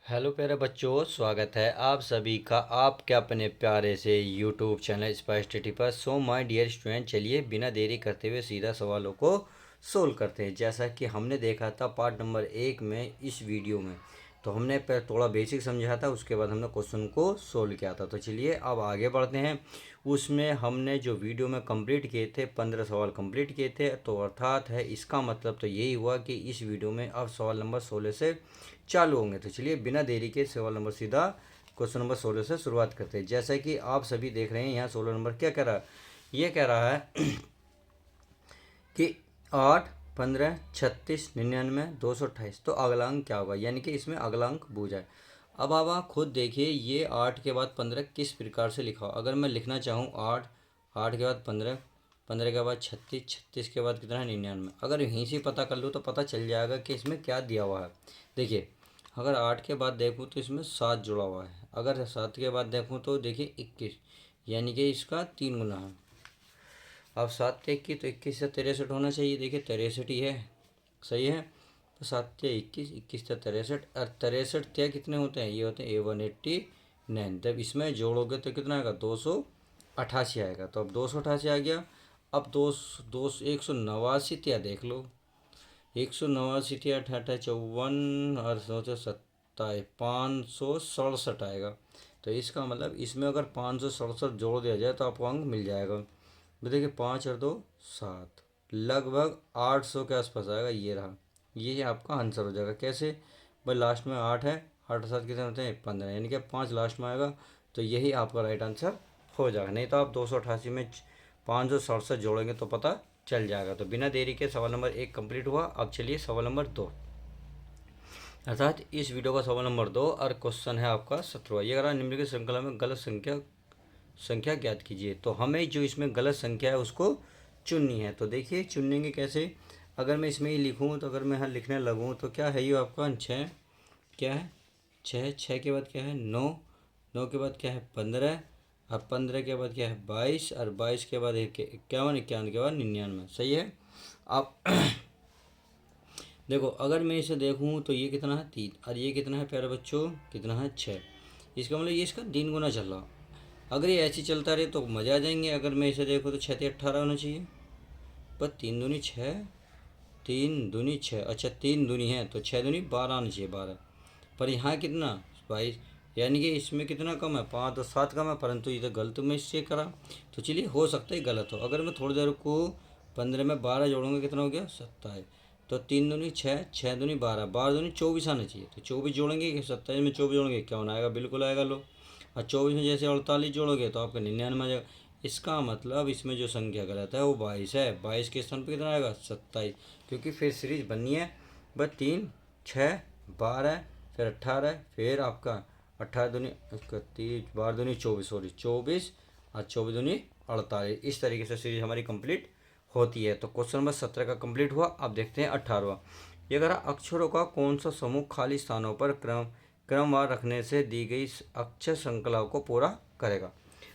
Hello प्यारे बच्चों, स्वागत है आप सभी का आपके अपने प्यारे से यूट्यूब चैनल स्पाइस स्टडी पर। सो माय डियर स्टूडेंट, चलिए बिना देरी करते हुए सीधा सवालों को सोल्व करते हैं। जैसा कि हमने देखा था पार्ट नंबर 1 में इस वीडियो में, तो हमने पहले थोड़ा बेसिक समझा था, उसके बाद हमने क्वेश्चन को सोल्व किया था। तो चलिए अब आगे बढ़ते हैं। उसमें हमने जो वीडियो में कंप्लीट किए थे 15 सवाल कंप्लीट किए थे, तो अर्थात है इसका मतलब तो यही हुआ कि इस वीडियो में अब सवाल नंबर 16 से चालू होंगे। तो चलिए बिना देरी के सवाल नंबर सीधा क्वेश्चन नंबर 16 से शुरुआत करते हैं। जैसा कि आप सभी देख रहे हैं यहाँ 16 नंबर क्या कह रहा है, ये कह रहा है कि 8, 15, 36, 99, 228, तो अगला अंक क्या होगा, यानी कि इसमें अगला अंक बूझा है। अब आप खुद देखिए, ये 8 के बाद 15 किस प्रकार से लिखा हो। अगर मैं लिखना चाहूँ 8, 8 के बाद 15, 15 के बाद 36, 36 के बाद कितना है 99। अगर यहीं से पता कर लूँ तो पता चल जाएगा कि इसमें क्या दिया हुआ है। देखिए, अगर 8 के बाद देखूँ तो इसमें 7 जुड़ा हुआ है। अगर 7 के बाद देखूँ तो देखिए 21, यानी कि इसका 3 गुना है। अब 7 से 21 तो 21 से 63 होना चाहिए। देखिए 63 ही है, सही है। तो 7 से 21, 21 से 63, और 63 क्या कितने होते हैं, ये होते हैं A189। जब इसमें जोड़ोगे तो कितना आएगा, 288 आएगा। तो अब 288 आ गया। अब दो दो 189 क्या देख लो, 189 या 88, 54 और 27, 567 आएगा। तो इसका मतलब इसमें अगर 567 जोड़ दिया जाए तो आपको अंक मिल जाएगा। तो देखिए 5 और 2 7, लगभग 800 के आसपास आएगा। ये रहा, ये आपका आंसर हो जाएगा। कैसे भाई, लास्ट में 8 है, 8 और 7 कितने होते हैं 15, यानी कि 5 लास्ट में आएगा। तो यही आपका राइट आंसर हो जाएगा। नहीं तो आप 288 में 567 जोड़ेंगे तो पता चल जाएगा। तो बिना देरी के सवाल नंबर 1 कंप्लीट हुआ। अब चलिए सवाल नंबर 2, अर्थात इस वीडियो का सवाल नंबर 2 और क्वेश्चन है आपका 17। ये अगर निम्नलिखित श्रृंखला में गलत संख्या संख्या ज्ञात कीजिए। तो हमें जो इसमें गलत संख्या है उसको चुननी है। तो देखिए चुनेंगे कैसे। अगर मैं इसमें ही लिखूँ, तो अगर मैं यहाँ लिखने लगूँ तो क्या है, ये आपका 6, क्या है 6, 6 के बाद क्या है 9, 9 के बाद क्या है 15, और 15 के बाद क्या है 22, और 22 के बाद 51, 51 के बाद 99, सही है। अब देखो, अगर मैं इसे देखूँ तो ये कितना है 3, और ये कितना है प्यारे बच्चों, कितना है 6। इसका मतलब ये इसका 3 गुना चल रहा। अगर ये ऐसे चलता रहे तो मज़ा आ जाएंगे। अगर मैं इसे देखूँ तो 6 से 18 होना चाहिए, पर 3 दूनी 6, 3 दूनी 6, अच्छा 3 दूनी है तो 6 दूनी 12 आना चाहिए, 12। पर यहाँ कितना 22, यानी कि इसमें कितना कम है 5 और 7 कम है, परंतु ये तो गलत में इससे करा। तो चलिए हो सकता है गलत हो। अगर मैं थोड़ी देर को 15 में 12 जोड़ूंगा कितना हो गया 27। तो 3 दूनी 6, 6 दूनी 12, 12 दूनी 24 आना चाहिए। तो 24 जोड़ेंगे कि 27 में 24 जोड़ेंगे, क्या होना आएगा, बिल्कुल आएगा। लो, और 24 में जैसे 48 जोड़ोगे तो आपका 99 आ जाएगा। इसका मतलब इसमें जो संख्या गलत है वो 22 है। 22 के स्थान पर कितना आएगा 27, क्योंकि फिर सीरीज बननी है बस 3, 6, 12, फिर 18, फिर आपका 18 दूनी 31, 12 दूनी 24, सॉरी 24, और 24 दूनी 48। इस तरीके से सीरीज हमारी कंप्लीट होती है। तो क्वेश्चन नंबर 17 का कंप्लीट हुआ। अब देखते हैं 18वां। ये कह रहा अक्षरों का कौन सा समूह खाली स्थानों पर क्रमवार रखने से दी गई अक्षर श्रृंखला को पूरा करेगा।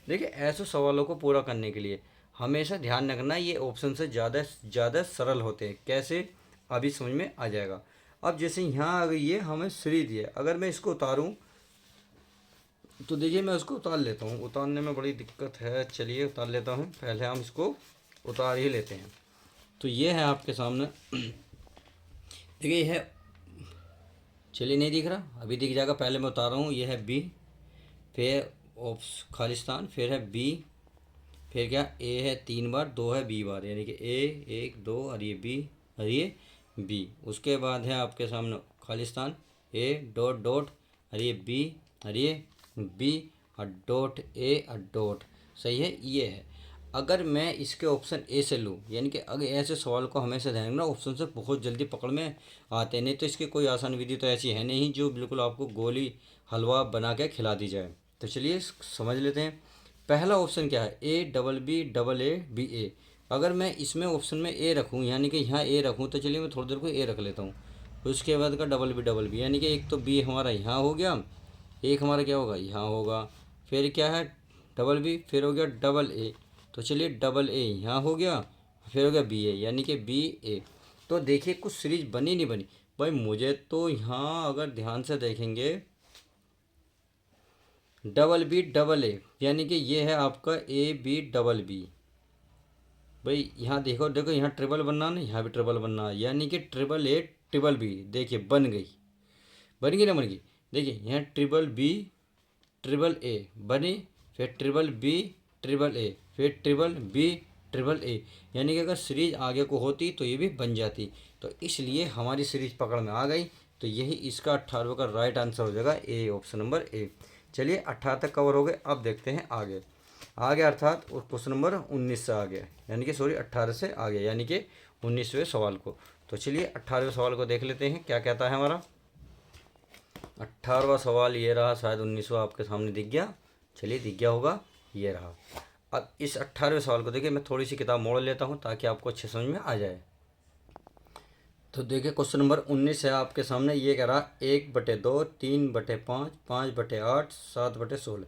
देखिए, ऐसे सवालों को पूरा करने के लिए हमेशा ध्यान रखना, ये ऑप्शन से ज़्यादा सरल होते हैं। कैसे, अभी समझ में आ जाएगा। अब जैसे यहाँ अगर ये हमें सीरीज दिए, अगर मैं इसको उतारूँ तो देखिए मैं उसको उतार लेता हूँ। उतारने में बड़ी दिक्कत है, चलिए उतार लेता हूँ। पहले हम इसको उतार ही लेते हैं। तो ये है आपके सामने, देखिए ये है, चलिए नहीं दिख रहा, अभी दिख जाएगा। पहले मैं उतार रहा हूँ। ये है बी, फिर खालिस्तान, फिर है बी, फिर क्या ए है 3 बार, 2 है बी बार, यानी कि ए 1 2, और ये बी, और ये बी। उसके बाद है आपके सामने खालिस्तान, ए डॉट डॉट, और ये बी, और ये बी, और डॉट ए और डॉट, सही है। ये है। अगर मैं इसके ऑप्शन ए से लूँ, यानी कि अगर ऐसे सवाल को हमेशा ध्यान रखना, ऑप्शन से बहुत जल्दी पकड़ में आते हैं। नहीं तो इसकी कोई आसान विधि तो ऐसी है नहीं जो बिल्कुल आपको गोली हलवा बना के खिला दी जाए। तो चलिए समझ लेते हैं। पहला ऑप्शन क्या है, A double B double A B A. अगर मैं इसमें ऑप्शन में ए रखूँ, यानी कि यहाँ ए रखूँ, तो चलिए मैं थोड़ी देर को ए रख लेता हूँ। उसके बाद का डबल बी, यानी कि एक तो बी हमारा यहाँ हो गया, एक हमारा क्या होगा यहाँ होगा, फिर क्या है डबल बी, फिर हो गया डबल ए। तो चलिए डबल ए यहाँ हो गया, फिर हो गया बी ए, यानी कि बी ए। तो देखिए कुछ सीरीज बनी नहीं बनी भाई। मुझे तो यहाँ अगर ध्यान से देखेंगे डबल बी डबल ए, यानी कि ये है आपका ए बी डबल बी। भाई यहाँ देखो देखो, यहाँ ट्रिपल बनना ना, यहाँ भी ट्रिपल बनना, यानी कि ट्रिपल ए ट्रिपल बी। देखिए बन गई, बन गई ना, बन गई। देखिए यहाँ ट्रिपल बी ट्रिपल ए बनी, फिर ट्रिपल बी ट्रिपल ए, फिर ट्रिपल बी ट्रिपल ए, यानी कि अगर सीरीज आगे को होती तो ये भी बन जाती। तो इसलिए हमारी सीरीज पकड़ में आ गई। तो यही इसका 18वें का राइट आंसर हो जाएगा ए, ऑप्शन नंबर ए। चलिए 18 तक कवर हो गए, अब देखते हैं आगे। आगे अर्थात क्वेश्चन नंबर 19 से आ गया, यानी कि सॉरी 18 से आ गया, यानी कि 19वें सवाल को। तो चलिए 18वें सवाल को देख लेते हैं क्या कहता है हमारा। 18वां सवाल ये रहा, शायद 19वां आपके सामने दिख गया। चलिए दिख गया होगा, ये रहा। अब इस 18वें सवाल को देखिए, मैं थोड़ी सी किताब मोड़ लेता हूँ ताकि आपको अच्छे समझ में आ जाए। तो देखिए क्वेश्चन नंबर 19 है आपके सामने, ये कह रहा 1/2, 3/5, 5/8, 7/16।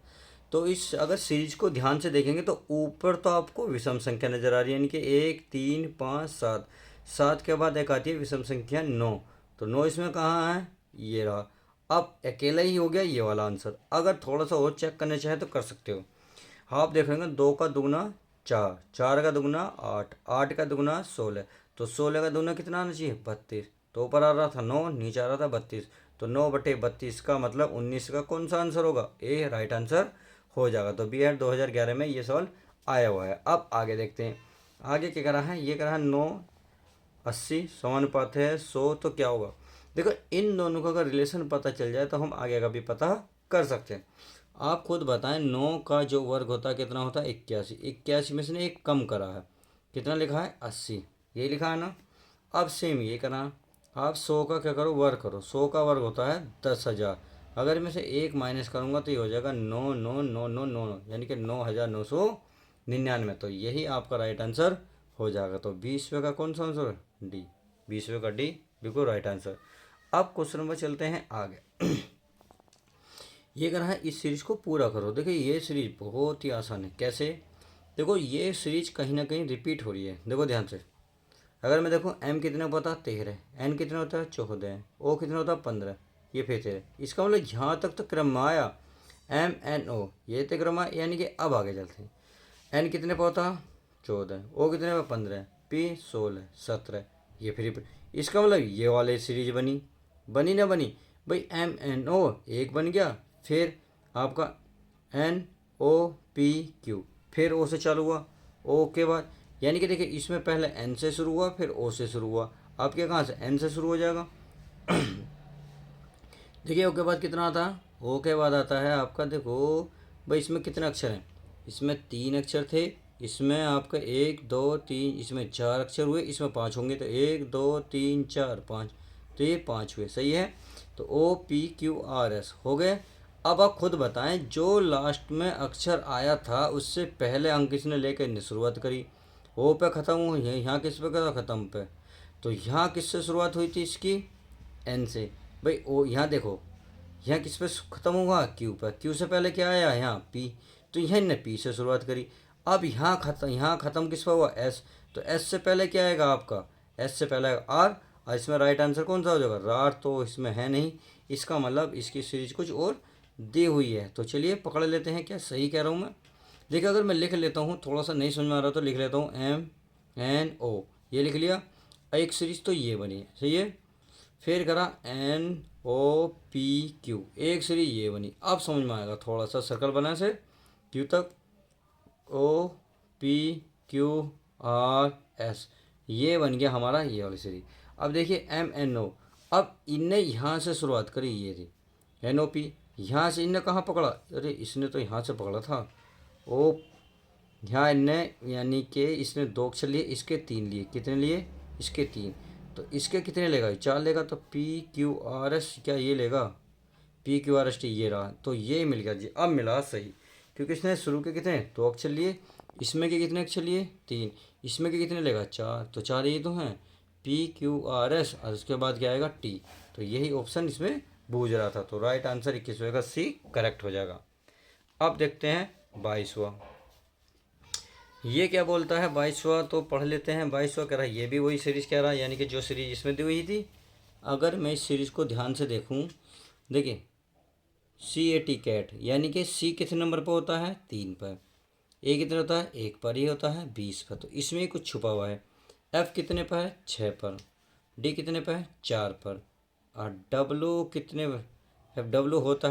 तो इस अगर सीरीज को ध्यान से देखेंगे तो ऊपर तो आपको विषम संख्या नजर आ रही है, यानी कि 1, 3, 5, 7। 7 के बाद एक आती है विषम संख्या 9। तो 9 इसमें कहाँ है, ये रहा। अब अकेला ही हो गया ये वाला आंसर। अगर थोड़ा सा और चेक करना चाहे तो कर सकते हो। आप देख रहे हैं 2 का दुगना 4, 4 का दुगना 8, 8 का दुगना 16। तो 16 का दुगना कितना आना चाहिए, 32। तो ऊपर आ रहा था 9, नीचे आ रहा था 32। तो 9/32 का मतलब 19 का कौन सा आंसर होगा, ए राइट आंसर हो जाएगा। तो बी एड 2011 में ये सवाल आया हुआ है। अब आगे देखते हैं, आगे क्या कह रहा है, ये कह रहा है 9, 80 समानुपात है 100। तो क्या होगा, देखो इन दोनों का अगर रिलेशन पता चल जाए तो हम आगे का भी पता कर सकते हैं। आप खुद बताएं, 9 का जो वर्ग होता है कितना होता है, 81। 81 में से ने एक कम करा है, कितना लिखा है, 80, ये लिखा है ना। अब सेम ये करना, आप 100 का क्या करो, वर्ग करो। 100 का वर्ग होता है 10,000। अगर मैं से एक माइनस करूँगा तो ये हो जाएगा 9,9,9,9,9, यानी कि 9,999। तो यही आपका राइट आंसर हो जाएगा। तो 20वें का कौन सा आंसर, डी। 20वें का डी बिल्कुल राइट आंसर। अब क्वेश्चन नंबर चलते हैं आगे। ये करना है, इस सीरीज को पूरा करो। देखिए ये सीरीज बहुत ही आसान है। कैसे, देखो ये सीरीज कहीं ना कहीं रिपीट हो रही है। देखो ध्यान से, अगर मैं देखो m कितना पता 13, n कितना होता है 14, o कितना होता है 15, ये फिर 13। इसका मतलब यहाँ तक तो क्रम में आया, m n o ये तो क्रम आया, यानी कि अब आगे चलते हैं। n कितने पर होता 14, o कितने पर 15, p 16, 17, ये फिर इसका मतलब ये वाले सीरीज बनी, बनी ना बनी भाई। m n o एक बन गया, फिर आपका NOPQ, फिर O से चालू हुआ, O के बाद, यानी कि देखिए इसमें पहले N से शुरू हुआ फिर O से शुरू हुआ। आपके कहाँ से N से शुरू हो जाएगा। देखिए O के बाद कितना आता है, O के बाद आता है आपका, देखो भाई इसमें कितने अक्षर हैं, इसमें 3 अक्षर थे, इसमें आपका 1 2 3, इसमें 4 अक्षर हुए, इसमें 5 होंगे। तो 1 2 3 4 5, तो ये 5 हुए, सही है। तो OPQRS हो गए। अब आप खुद बताएं, जो लास्ट में अक्षर आया था उससे पहले अंक किसने लेकर इनने शुरुआत करी, ओ पे ख़त्म हुआ, यहाँ किस पे करा, ख़त्म पे। तो यहाँ किससे शुरुआत हुई थी इसकी, एन से। भाई ओ यहाँ देखो, यहाँ किस पे ख़त्म हुआ, क्यू पे। क्यू से पहले क्या आया, यहाँ पी। तो यहाँ ने पी से शुरुआत करी। अब यहाँ ख़त्म किस पे हुआ, एस। तो एस से पहले क्या आएगा आपका, एस से पहले आएगा आर। और इसमें राइट आंसर कौन सा हो जाएगा, रार। तो इसमें है नहीं, इसका मतलब इसकी सीरीज कुछ और दी हुई है। तो चलिए पकड़ लेते हैं क्या सही कह रहा हूँ मैं। देखिए अगर मैं लिख लेता हूँ, थोड़ा सा नहीं समझ में आ रहा तो लिख लेता हूँ MNO, ये लिख लिया। एक सीरीज तो ये बनी, सही है। फिर करा NOPQ, एक सीरीज ये बनी। अब समझ में आएगा, थोड़ा सा सर्कल बना से क्यू तक, OPQRS, ये बन गया हमारा ये वाली सीरीज। अब देखिए MNO, अब इनने यहाँ से शुरुआत करी, ये थी NOP। यहाँ से इनने कहाँ पकड़ा, अरे इसने तो यहाँ से पकड़ा था ओ, यहाँ इनने, यानी कि इसने 2 अक्षर लिए, इसके 3 लिए, कितने लिए, इसके 3। तो इसके कितने लेगा, 4 लेगा। तो PQRS क्या ये लेगा, PQRST ये रहा। तो ये मिल गया जी, अब मिला सही, क्योंकि इसने शुरू के कितने 2 अक्षर लिए, इसमें के कितने अक्षर लिए 3, इसमें के कितने लेगा 4। तो 4 ये तो हैं PQRS, और उसके बाद क्या आएगा T। तो यही ऑप्शन इसमें बूझ रहा था। तो राइट आंसर 21वें का सी करेक्ट हो जाएगा। अब देखते हैं 22वां, ये क्या बोलता है 22वां, तो पढ़ लेते हैं। 22वां कह रहा है, ये भी वही सीरीज कह रहा है, यानी कि जो सीरीज इसमें दी हुई थी। अगर मैं इस सीरीज को ध्यान से देखूं, देखिए CAT कैट, यानी कि C कितने नंबर पर होता है 3 पर, A कितने होता है 1 पर, ये होता है 20 पर, तो इसमें कुछ छुपा हुआ है। F कितने पर है 6 पर, D कितने पर है 4 पर, और W कितने पर, W होता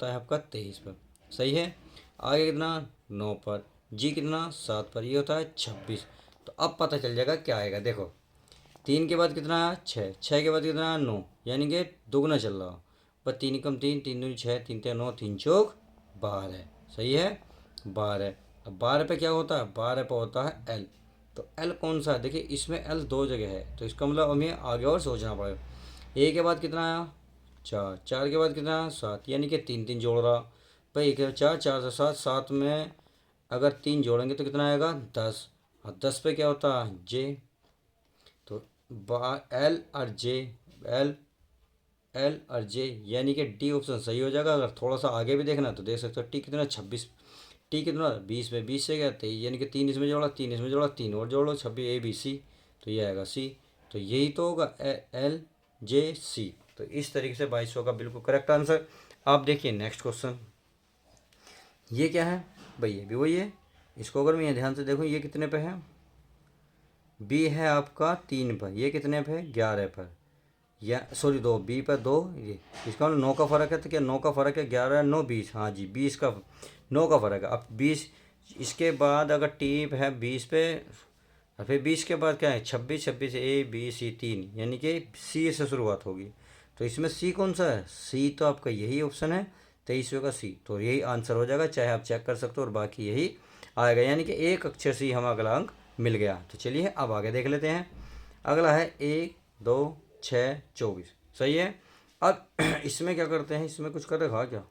है आपका 23 पर, सही है। आगे कितना 9 पर, G कितना 7 पर, ये होता है 26। तो अब पता चल जाएगा क्या आएगा, देखो 3 के बाद कितना है 6, 6 के बाद कितना है 9, यानी कि दुगना चल रहा। पर 3 कम 3, 3 दूनी 6, 3 3 9, 3 चौक 12, सही है 12। अब 12 पे क्या होता है, 12 पे होता है L। तो L कौन सा है, देखिए इसमें L दो जगह है, तो इसका मतलब हमें आगे और सोचना पड़ेगा। A के बाद कितना आया 4, 4 के बाद कितना आया 7, यानी कि 3 3 जोड़ रहा। भाई 1 4, 4 से 7, 7 में अगर 3 जोड़ेंगे तो कितना आएगा 10, और 10 पे क्या होता है J। तो एल और जे, एल एल और जे, यानी कि डी ऑप्शन सही हो जाएगा। अगर थोड़ा सा आगे भी देखना तो देख सकते हो, टी कितना 26, टी कितना 20 में 20 से क्या 23, यानी कि 3 इसमें जोड़ा 3 इसमें जोड़ा 3 और जोड़ो 26, ABC, तो ये आएगा सी। तो यही तो होगा LJC। तो इस तरीके से 2200 का बिल्कुल करेक्ट आंसर। आप देखिए नेक्स्ट क्वेश्चन, ये क्या है भाई, ये भी वही है। इसको अगर मैं ये ध्यान से देखूँ, ये कितने पे है, बी है आपका 3 पर, ये कितने पे 11 पर, या सॉरी 2, बी पर 2, ये इसका मतलब 9 का फ़र्क है। तो क्या 9 का फ़र्क है, 11 9 20, हाँ जी 20 का 9 का फ़र्क है। अब 20 इसके बाद अगर टी है 20 पे, और फिर 20 के बाद क्या है 26, 26 ABC 3, यानी कि सी से शुरुआत होगी। तो इसमें सी कौन सा है, सी तो आपका यही ऑप्शन है 23वें का सी, तो यही आंसर हो जाएगा। चाहे आप चेक कर सकते हो, और बाकी यही आएगा, यानी कि एक अक्षर सी हम अगला अंक मिल गया। तो चलिए अब आगे देख लेते हैं। अगला है 1 2 6 24, सही है। अब इसमें क्या करते हैं, इसमें कुछ कर रखा क्या,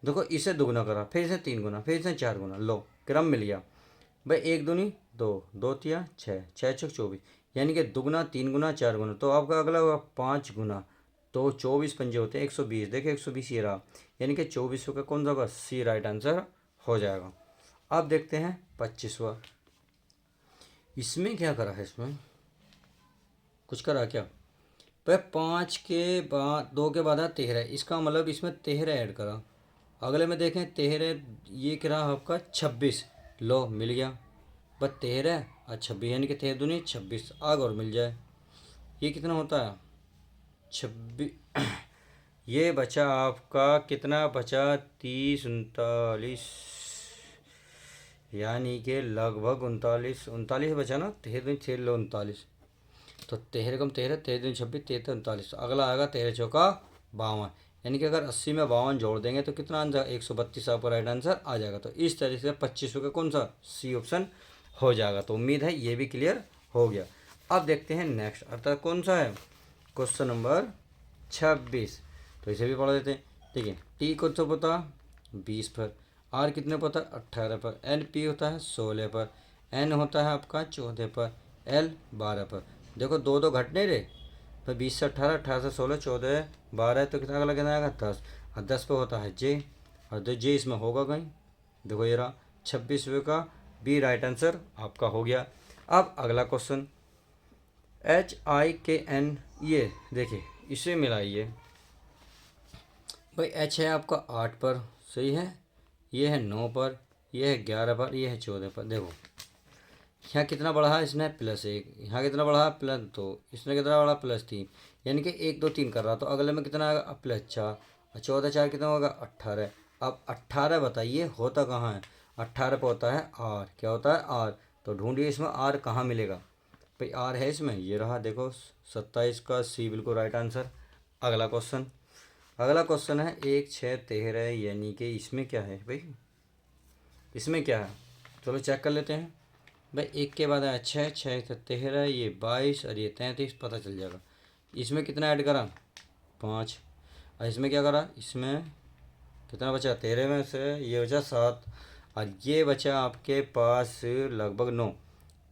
देखो इसे दुगुना करा, फिर इसे 3 गुना, फिर इसे 4 गुना, लो क्रम मिल गया भाई। 1 दूनी 2, 2 तिया 6, 6 छक 24, यानी कि दुगना 3 गुना 4 गुना। तो आपका अगला होगा 5 गुना, तो 24 पंजे होते हैं 120, देखिए 120 ये रहा, यानी कि 24 का कौन सा होगा सी राइट आंसर हो जाएगा। अब देखते हैं 25वां, इसमें क्या करा है, इसमें कुछ करा क्या भाई। 5 के बाद 2 के बाद 13, इसका मतलब इसमें 13 ऐड करा। अगले में देखें 13, ये करा आपका 26, लो मिल गया। बस 13 और 26, यानी कि 13 दूनी 26, आग और मिल जाए। ये कितना होता है 26, ये बचा आपका कितना बचा 30 39, यानी कि लगभग 39 39 बचा ना, 13 दिन 6 लो 39, तो 13 कम 13, 13 दिन 26, 13 39, अगला आएगा 13 चौका 52, यानी कि अगर 80 में 52 जोड़ देंगे तो कितना आंसर 132 आपका राइट आंसर आ जाएगा। तो इस तरीके से 2500 का कौन सा सी ऑप्शन हो जाएगा। तो उम्मीद है ये भी क्लियर हो गया। अब देखते हैं नेक्स्ट, अर्थात कौन सा है क्वेश्चन नंबर 26। तो इसे भी पढ़ देते हैं। देखिए टी कौन सा पता 20 पर, आर कितने पता 18 पर, एन पी होता है 16 पर, एन होता है आपका 14 पर, एल 12 पर। देखो दो दो घट नहीं रहे, तो 20 से 18, 18 से 16, 14 12, तो कितना अगला कितना आएगा 10, और 10 पे होता है जे, और जो जे इसमें होगा कहीं, देखो ये रहा 26वें का बी राइट आंसर आपका हो गया। अब अगला क्वेश्चन HIKN, ये देखिए इसे मिलाइए भाई। एच है आपका 8 पर, सही है, ये है 9 पर, ये है 11 पर, ये है 14 पर। देखो यहाँ कितना बढ़ा है इसने +1, यहाँ कितना बढ़ा +2, इसने कितना बढ़ा +3, यानी कि 1 2 3 कर रहा। तो अगले में कितना आएगा +4, और 14 4 कितना होगा 18। अब 18 बताइए होता कहाँ है, 18 पे होता है आर, क्या होता है आर। तो ढूंढिए इसमें आर कहाँ मिलेगा भाई, आर है इसमें, ये रहा देखो 27 का सी बिल्कुल राइट आंसर। अगला क्वेश्चन, अगला क्वेश्चन है 1 6 13, यानी कि इसमें क्या है भाई, इसमें क्या है चलो चेक कर लेते हैं भाई। 1 के बाद आया 6, 6 से 13, ये 22 और ये 33, पता चल जाएगा। इसमें कितना ऐड करा 5, और इसमें क्या करा, इसमें कितना बचा 13 में से ये बचा 7, और ये बचा आपके पास लगभग 9।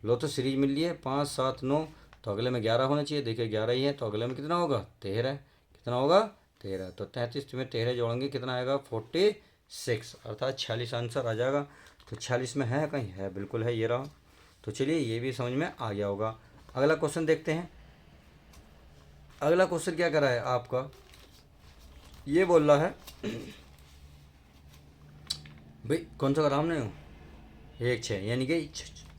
लो तो सीरीज मिल रही है 5 7 9, तो अगले में 11 होना चाहिए, देखिए 11 ही है, तो अगले में कितना होगा 13, कितना होगा 13, तो 33 में 13 जोड़ेंगे कितना आएगा 46, अर्थात 46 आंसर आ जाएगा। तो 46 में है कहीं, है बिल्कुल है, ये रहा। तो चलिए ये भी समझ में आ गया होगा। अगला क्वेश्चन देखते हैं। अगला क्वेश्चन क्या करा है आपका, ये बोल रहा है भाई कौन सा करा हमने? 1 6 यानी कि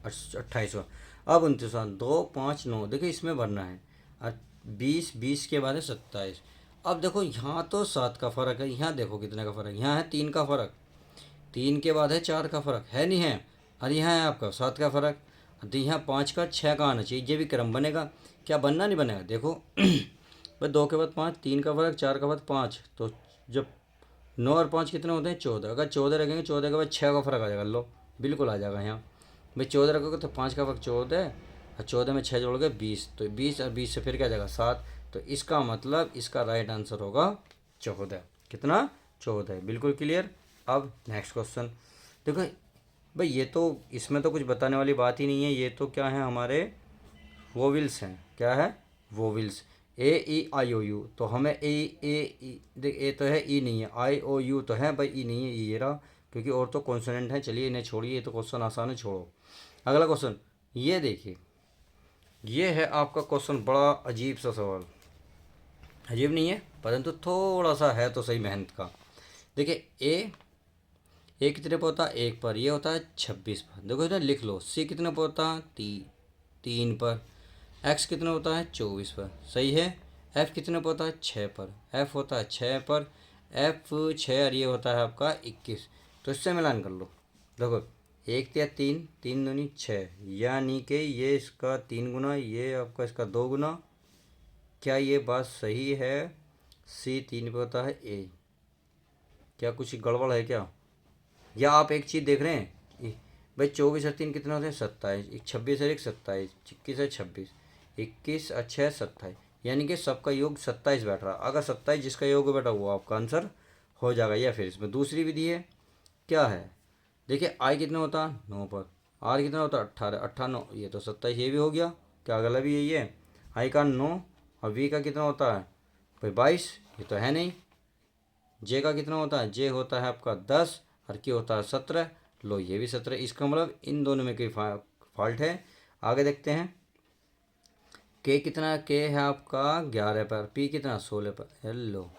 28वां। अब 29वां, 2 5 9, देखो इसमें भरना है। और 20 के बाद है 27। अब देखो यहाँ तो 7 का फ़र्क है, यहाँ देखो कितने का फ़र्क, यहाँ है 3 का फ़र्क, 3 के बाद है 4 का फ़र्क, है नहीं है? और यहाँ है आपका 7 का फ़र्क। तो यहाँ 5 का 6 का आना चाहिए, ये भी क्रम बनेगा। क्या बनना नहीं बनेगा? देखो भाई 2 के बाद 5, 3 का फ़र्क, 4 का बाद 5, तो जब 9 और 5 कितने होते हैं? 14। अगर 14 रखेंगे, 14 के बाद 6 का फ़र्क आ जाएगा, लो बिल्कुल आ जाएगा यहाँ। भाई 14 रखोगे तो 5 का फ़र्क 14, और 14 में 6 जोड़ोगे 20, तो 20 और 20 से फिर क्या आ जाएगा? 7। तो इसका मतलब इसका राइट आंसर होगा 14। कितना? 14। बिल्कुल क्लियर। अब नेक्स्ट क्वेश्चन देखो भाई, ये तो इसमें तो कुछ बताने वाली बात ही नहीं है, ये तो क्या है हमारे वोविल्स हैं। क्या है? वोविल्स। ए ई आई ओ यू, तो हमें देख ए तो है, ई नहीं है, आई ओ यू तो है भाई, ई नहीं है, ये रहा, क्योंकि और तो कॉन्सोनेंट है। चलिए इन्हें छोड़िए, ये तो क्वेश्चन आसान है, छोड़ो। अगला क्वेश्चन ये देखिए, ये है आपका क्वेश्चन, बड़ा अजीब सा सवाल। अजीब नहीं है, परंतु थोड़ा सा है तो सही मेहनत का। देखिए ए कितने पर होता है? 1 पर। ये होता है 26 पर। देखो इधर लिख लो। सी कितने पर होता है? 3 पर। एक्स कितना होता है? 24 पर। सही है। एफ कितने पर होता है? 6 पर। एफ होता है 6 पर। एफ 6 और ये होता है आपका 21। तो इससे मिलान कर लो। देखो 1 या 3, 3 दूनी 6, यानी कि ये इसका 3 गुना, ये आपका इसका 2 गुना। क्या ये बात सही है? सी 3 पे होता है ए। क्या कुछ गड़बड़ है क्या? या आप एक चीज़ देख रहे हैं भाई, 24 और 3 कितना होते हैं? 27। 26 और 1 27, 21 और 26, 21 और 6 27, यानी कि सबका योग 27 बैठ रहा। अगर 27 जिसका योग बैठा वो आपका आंसर हो जाएगा। या फिर इसमें दूसरी विधि है, क्या है? देखिए आई कितना होता है? 9 पर। आर कितना होता है? 18, 18 ये तो 27, ये भी हो गया। क्या अगला भी यही है? आई का 9 और वी का कितना होता है भाई? 22, ये तो है नहीं। जे का कितना होता है? जे होता है आपका 10 और के होता है 17। लो ये भी 17। इसका मतलब इन दोनों में कोई फॉल्ट है। आगे देखते हैं। के कितना? के है आपका 11 पर। पी कितना? 16 पर। हेलो,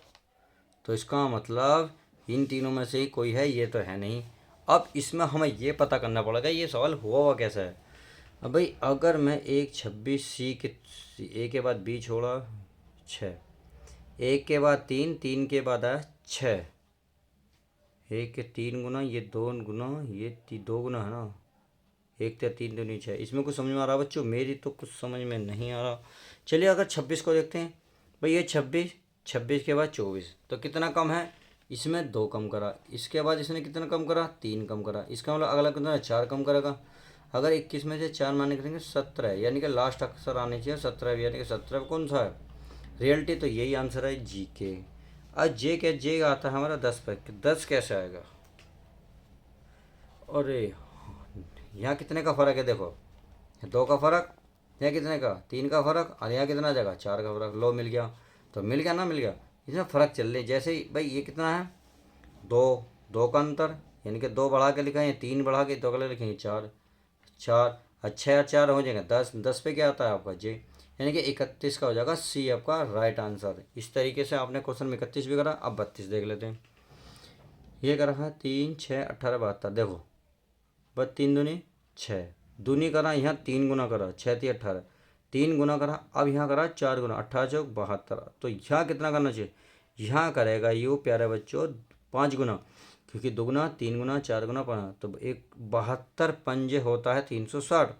तो इसका मतलब इन तीनों में से ही कोई है, ये तो है नहीं। अब इसमें हमें ये पता करना पड़ेगा ये सवाल हुआ कैसा है। अब भाई अगर मैं एक 26 सी के, ए के बाद बी छोड़ा 6, 1 के बाद 3, 3 के बाद है 6, 1 के 3 गुना, ये 2 गुना, ये 2 गुना है ना, 1 या 3 तो नीचे है। इसमें कुछ समझ में आ रहा बच्चों? मेरी तो कुछ समझ में नहीं आ रहा। चलिए अगर 26 को देखते हैं भाई, ये 26, 26 के बाद 24, तो कितना कम है? इसमें 2 कम करा। इसके बाद इसने कितना कम करा? 3 कम करा। इसका मतलब अगला कितना? 4 कम करेगा। अगर 21 में से 4 माने करेंगे 17, यानी कि लास्ट अक्सर आने चाहिए 17, यानी कि 17 कौन सा है? रियलिटी तो यही आंसर है, जी के। आज जे क्या? जे आता है हमारा 10 पर। 10 कैसे आएगा? अरे यहाँ कितने का फ़र्क है? देखो 2 का फ़र्क, यहाँ कितने का? 3 का फ़र्क, और यहाँ कितना जगह? 4 का फ़र्क। लो मिल गया। तो मिल गया ना, मिल गया। इसमें फ़र्क चल रही जैसे ही भाई, ये कितना है? 2, 2 का अंतर, यानी कि 2 बढ़ा के लिखा है, 3 बढ़ा के 2 का लिखेंगे 4, 4 अच्छा 4 हो जाएगा 10। 10 पे क्या आता है आपका? जे, यानी कि 31 का हो जाएगा सी आपका राइट आंसर। इस तरीके से आपने क्वेश्चन में 31 भी करा। अब 32 देख लेते हैं। ये करा है 3 6 18 72। देखो बस 3 दूनी 6, दूनी करा, यहाँ 3 गुना करा, 6 थी 18, 3 गुना करा। अब यहाँ करा 4 गुना, 18 चौक 72। तो यहाँ कितना करना चाहिए? यहाँ करेगा यू प्यारे बच्चों 5 गुना, क्योंकि 2 गुना 3 गुना 4 गुना 5, तो एक 72 पंजे होता है 360।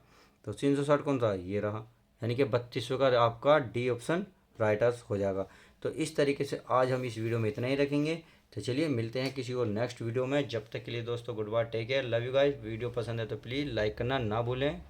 तो 360 कौन सा? ये रहा, यानी कि 32 का आपका डी ऑप्शन राइट आंसर हो जाएगा। तो इस तरीके से आज हम इस वीडियो में इतना ही रखेंगे। तो चलिए मिलते हैं किसी और नेक्स्ट वीडियो में। जब तक के लिए दोस्तों goodbye, take care, love you guys. Video पसंद है तो प्लीज़ लाइक करना ना भूलें।